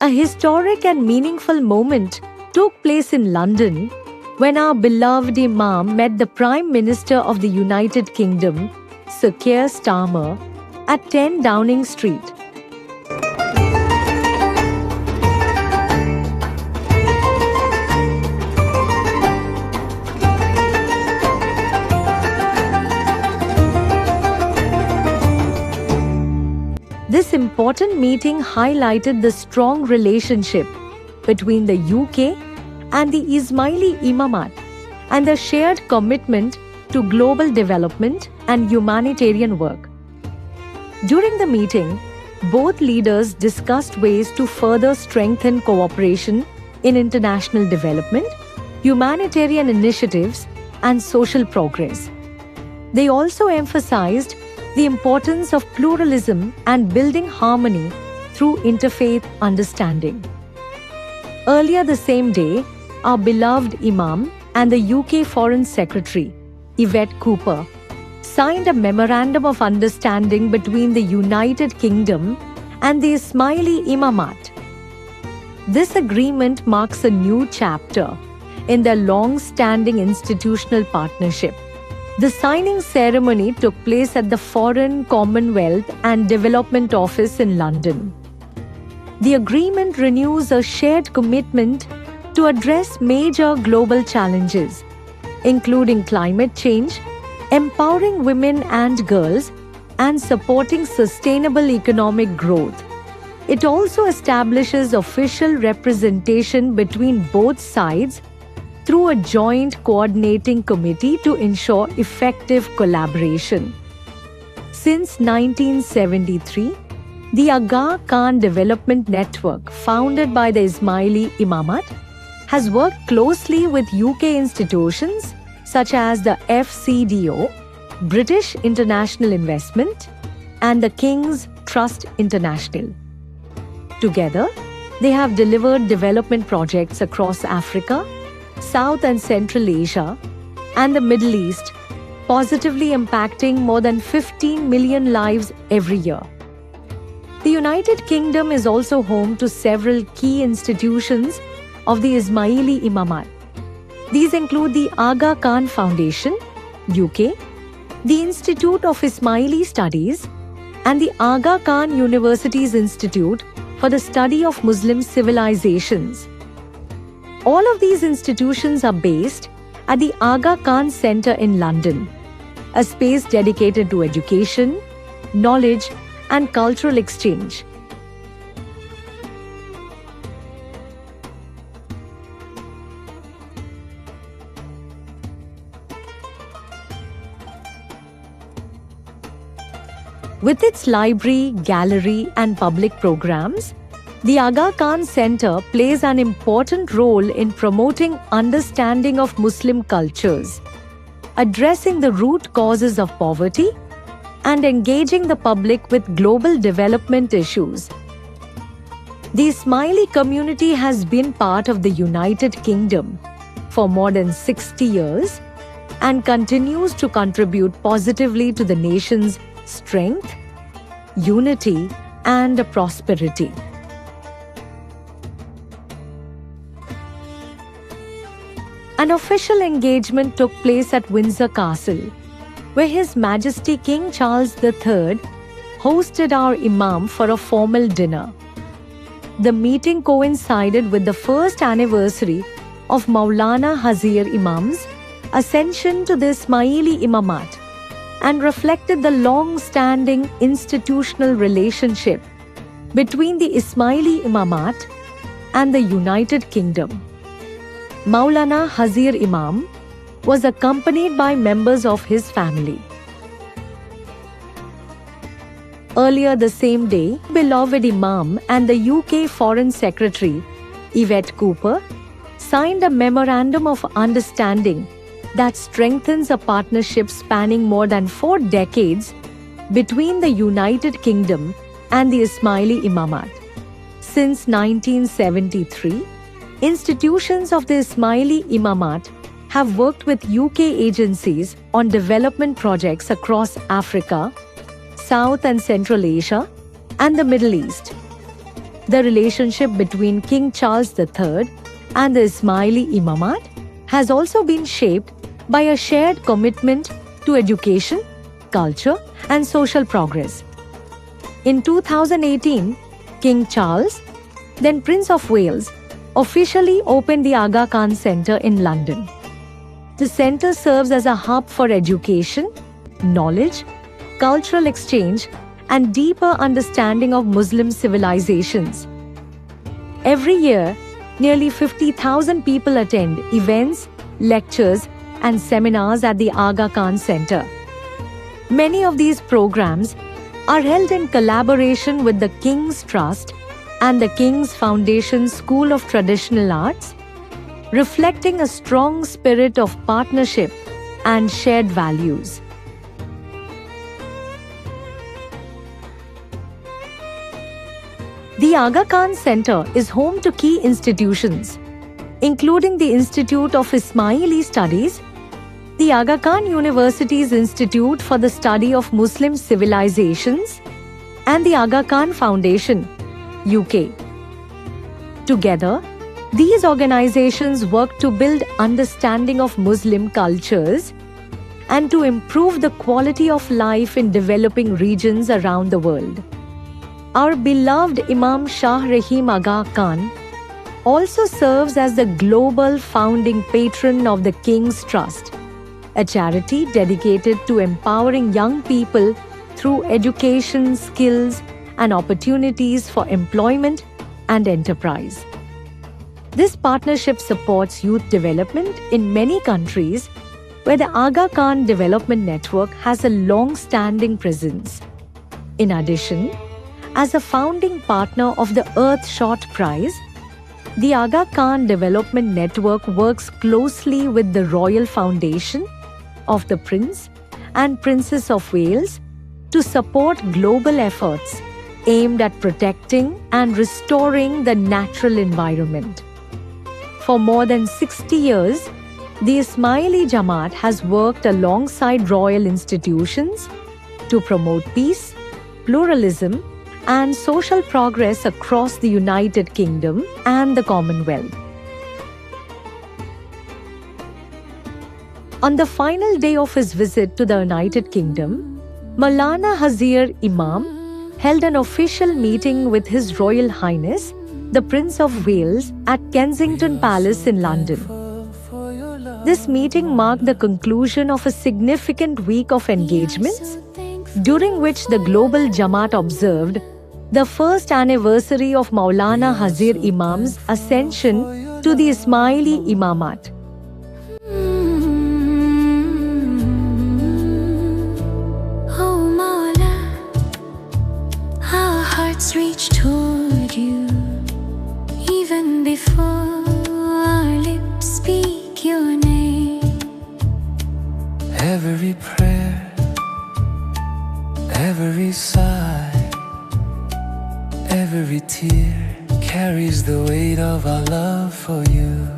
A historic and meaningful moment took place in London when our beloved Imam met the Prime Minister of the United Kingdom, Sir Keir Starmer, at 10 Downing Street. This important meeting highlighted the strong relationship between the UK and the Ismaili Imamat and the shared commitment to global development and humanitarian work. During the meeting, both leaders discussed ways to further strengthen cooperation in international development, humanitarian initiatives, and social progress. They also emphasized the importance of pluralism and building harmony through interfaith understanding. Earlier the same day, our beloved Imam and the UK Foreign Secretary, Yvette Cooper, signed a Memorandum of Understanding between the United Kingdom and the Ismaili Imamat. This agreement marks a new chapter in their long-standing institutional partnership. The signing ceremony took place at the Foreign, Commonwealth and Development Office in London. The agreement renews a shared commitment to address major global challenges, including climate change, empowering women and girls, and supporting sustainable economic growth. It also establishes official representation between both sides through a joint coordinating committee to ensure effective collaboration. Since 1973, the Aga Khan Development Network, founded by the Ismaili Imamat, has worked closely with UK institutions such as the FCDO, British International Investment, and the King's Trust International. Together, they have delivered development projects across Africa, South and Central Asia, and the Middle East, positively impacting more than 15 million lives every year. The United Kingdom is also home to several key institutions of the Ismaili Imamat. These include the Aga Khan Foundation, UK, the Institute of Ismaili Studies, and the Aga Khan University's Institute for the Study of Muslim Civilizations. All of these institutions are based at the Aga Khan Center in London, a space dedicated to education, knowledge, and cultural exchange. With its library, gallery, and public programs, the Aga Khan Center plays an important role in promoting understanding of Muslim cultures, addressing the root causes of poverty, and engaging the public with global development issues. The Ismaili community has been part of the United Kingdom for more than 60 years and continues to contribute positively to the nation's strength, unity, and prosperity. An official engagement took place at Windsor Castle, where His Majesty King Charles III hosted our Imam for a formal dinner. The meeting coincided with the first anniversary of Maulana Hazir Imam's ascension to the Ismaili Imamat and reflected the long-standing institutional relationship between the Ismaili Imamat and the United Kingdom. Maulana Hazir Imam was accompanied by members of his family. Earlier the same day, beloved Imam and the UK Foreign Secretary, Yvette Cooper, signed a Memorandum of Understanding that strengthens a partnership spanning more than 4 decades between the United Kingdom and the Ismaili Imamat. Since 1973, institutions of the Ismaili Imamat have worked with UK agencies on development projects across Africa, South and Central Asia, and the Middle East. the relationship between King Charles III and the Ismaili Imamat has also been shaped by a shared commitment to education, culture, and social progress. In 2018, King Charles, then Prince of Wales, officially opened the Aga Khan Centre in London. The centre serves as a hub for education, knowledge, cultural exchange, and deeper understanding of Muslim civilizations. Every year, nearly 50,000 people attend events, lectures, and seminars at the Aga Khan Centre. Many of these programs are held in collaboration with the King's Trust and the King's Foundation School of Traditional Arts, reflecting a strong spirit of partnership and shared values. The Aga Khan Centre is home to key institutions, including the Institute of Ismaili Studies, the Aga Khan University's Institute for the Study of Muslim Civilizations, and the Aga Khan Foundation, UK. Together, these organizations work to build understanding of Muslim cultures and to improve the quality of life in developing regions around the world. Our beloved Imam Shah Rahim Aga Khan also serves as the global founding patron of the King's Trust, a charity dedicated to empowering young people through education, skills, and opportunities for employment and enterprise. This partnership supports youth development in many countries where the Aga Khan Development Network has a long-standing presence. In addition, as a founding partner of the Earthshot Prize, the Aga Khan Development Network works closely with the Royal Foundation of the Prince and Princess of Wales to support global efforts aimed at protecting and restoring the natural environment. For more than 60 years, the Ismaili Jamaat has worked alongside royal institutions to promote peace, pluralism, and social progress across the United Kingdom and the Commonwealth. On the final day of his visit to the United Kingdom, Maulana Hazir Imam held an official meeting with His Royal Highness, the Prince of Wales, at Kensington Palace in London. This meeting marked the conclusion of a significant week of engagements, during which the global Jamaat observed the first anniversary of Maulana Hazir Imam's ascension to the Ismaili Imamat. Oh Maula, our hearts reach toward you, even before our lips speak your name. Every prayer, every sigh, every tear carries the weight of our love for you.